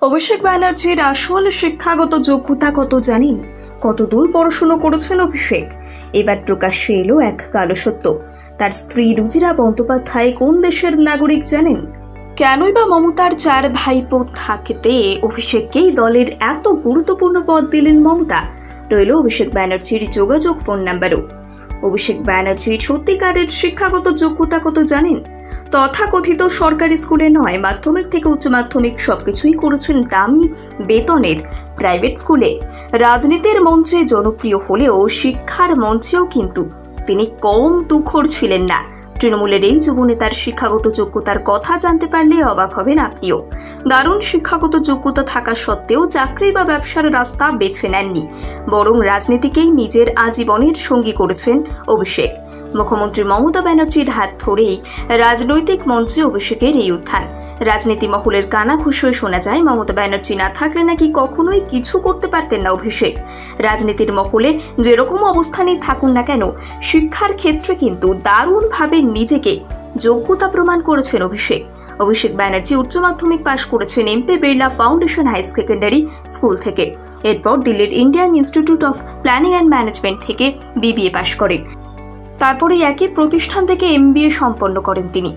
অভিষেক ব্যানার্জির আসল শিক্ষাগত যোগ্যতা কত জানেন? কতদূর পড়াশুনো করেছেন অভিষেক? এবার প্রকাশ্যে এলো এক কালো সত্য। তার স্ত্রী রুজিরা বন্দ্যোপাধ্যায় কোন দেশের নাগরিক জানেন? কেনই বা মমতার 4 ভাইপো থাকতে অভিষেককেই দলের এত গুরুত্বপূর্ণ পদ দিলেন মমতা? রইল অভিষেক ব্যানার্জির যোগাযোগ ফোন নাম্বারও। অভিষেক ব্যানার্জির সত্যিকারের শিক্ষাগত যোগ্যতা কত জানেন? তথাকথিত সরকারি স্কুলে নয়, মাধ্যমিক থেকে উচ্চ মাধ্যমিক সবকিছুই করেছেন দামি বেতনের প্রাইভেট স্কুলে। রাজনীতির মঞ্চে জনপ্রিয় হলেও শিক্ষার মঞ্চেও কিন্তু তিনি কম তুখোড় ছিলেন না। তৃণমূলের এই যুবনেতার শিক্ষাগত যোগ্যতার কথা জানতে পারলে অবাক হবেন আপনিও। দারুণ শিক্ষাগত যোগ্যতা থাকা সত্ত্বেও চাকরি বা ব্যবসার রাস্তা বেছে নেননি, বরং রাজনীতিকেই নিজের আজীবনের সঙ্গী করেছেন অভিষেক। মুখ্যমন্ত্রী মমতা ব্যানার্জির হাত ধরেই রাজনৈতিক মঞ্চে অভিষেকের এই উত্থান। রাজনীতি মহলের কানাঘুষো শোনা যায়, মমতা ব্যানার্জি না থাকলে নাকি কখনোই কিছু করতে পারতেন না অভিষেক। রাজনীতির মহলে যেরকম অবস্থানেই থাকুন না কেন, শিক্ষার ক্ষেত্রে কিন্তু দারুণভাবে নিজেকে যোগ্যতা প্রমাণ করেছেন অভিষেক। অভিষেক ব্যানার্জি উচ্চ মাধ্যমিক পাশ করেছেন MP Birla foundation high secondary school থেকে। এরপর দিল্লির Indian institute of planning and management থেকে বিবিএ পাশ করেন। তারপরে একই প্রতিষ্ঠান থেকে এমবিএ সম্পন্ন করেন তিনি।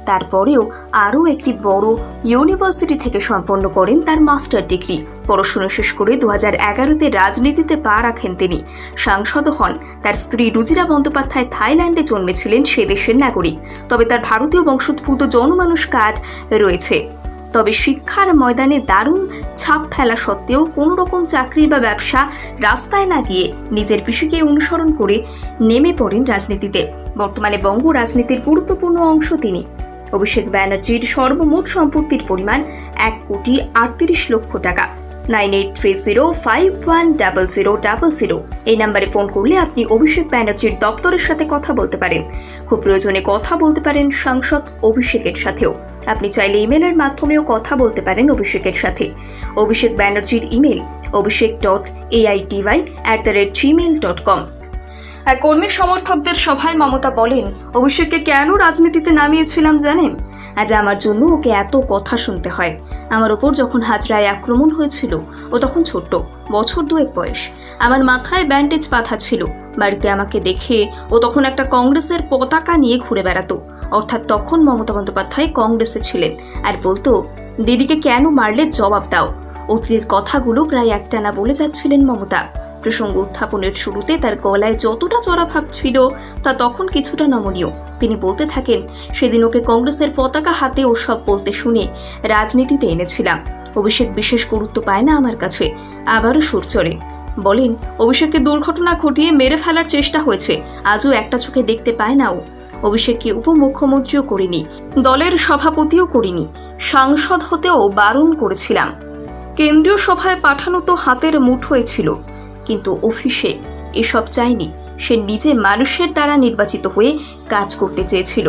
তারপরেও আরও একটি বড় ইউনিভার্সিটি থেকে সম্পন্ন করেন তার মাস্টার ডিগ্রি। পড়াশোনা শেষ করে 2011-তে রাজনীতিতে পা রাখেন তিনি। সাংসদ হন। তার স্ত্রী রুজিরা বন্দ্যোপাধ্যায় থাইল্যান্ডে জন্মেছিলেন, সে দেশের নাগরিক। তবে তার ভারতীয় বংশোদ্ভূত জনমানুষ কার্ড রয়েছে। তবে শিক্ষার ময়দানে দারুণ ছাপ ফেলা সত্ত্বেও কোনো রকম চাকরি বা ব্যবসা রাস্তায় না গিয়ে নিজের পিসিকে অনুসরণ করে নেমে পড়েন রাজনীতিতে। বর্তমানে বঙ্গ রাজনীতির গুরুত্বপূর্ণ অংশ তিনি। অভিষেক ব্যানার্জির সর্বমোট সম্পত্তির পরিমাণ 1,38,00,000 টাকা। 9830510000 এই নাম্বারে ফোন করলে আপনি অভিষেক ব্যানার্জির দপ্তরের সাথে কথা বলতে পারেন। খুব প্রয়োজনে কথা বলতে পারেন সাংসদ অভিষেকের সাথেও। আপনি চাইলে ইমেলের মাধ্যমেও কথা বলতে পারেন অভিষেকের সাথে। অভিষেক ব্যানার্জির ইমেল abhishek.aity@gmail.com। এক কর্মী সমর্থকদের সভায় মমতা বলেন, অভিষেককে কেন রাজনীতিতে নামিয়েছিলাম জানেন? আজ আমার জন্য ওকে এত কথা শুনতে হয়। আমার ওপর যখন হাজরায় আক্রমণ হয়েছিল, ও তখন ছোট্ট, বছর 2 বয়স। আমার মাথায় ব্যান্ডেজ বাঁধা ছিল। বাড়িতে আমাকে দেখে ও তখন একটা কংগ্রেসের পতাকা নিয়ে ঘুরে বেড়াতো। অর্থাৎ তখন মমতা বন্দ্যোপাধ্যায় কংগ্রেসে ছিলেন। আর বলতো, দিদিকে কেন মারলে জবাব দাও। অতীতের কথাগুলো প্রায় একটানা বলে যাচ্ছিলেন মমতা। প্রসঙ্গ উত্থাপনের শুরুতে তার গলায় যতটা চড়া ভাব ছিল, তা তখন কিছুটা নমনীয়। তিনি বলতে থাকেন, সেদিন ওকে কংগ্রেসের পতাকা হাতে ওসব বলতে শুনে রাজনীতিতে এনেছিলাম। অভিষেক বিশেষ গুরুত্ব পায় না আমার কাছে। আবারও সুর চড়ে বলেন, অভিষেককে দুর্ঘটনা ঘটিয়ে মেরে ফেলার চেষ্টা হয়েছে, আজও একটা চোখে দেখতে পায় না ও। অভিষেককে উপমুখ্যমন্ত্রীও করিনি, দলের সভাপতিও করিনি, সাংসদ হতেও বারণ করেছিলাম। কেন্দ্রীয় সভায় পাঠানো তো হাতের মুঠোয় ছিল। কিন্তু অভিষেক এসব চায়নি। সে নিজে মানুষের দ্বারা নির্বাচিত হয়ে কাজ করতে চেয়েছিল।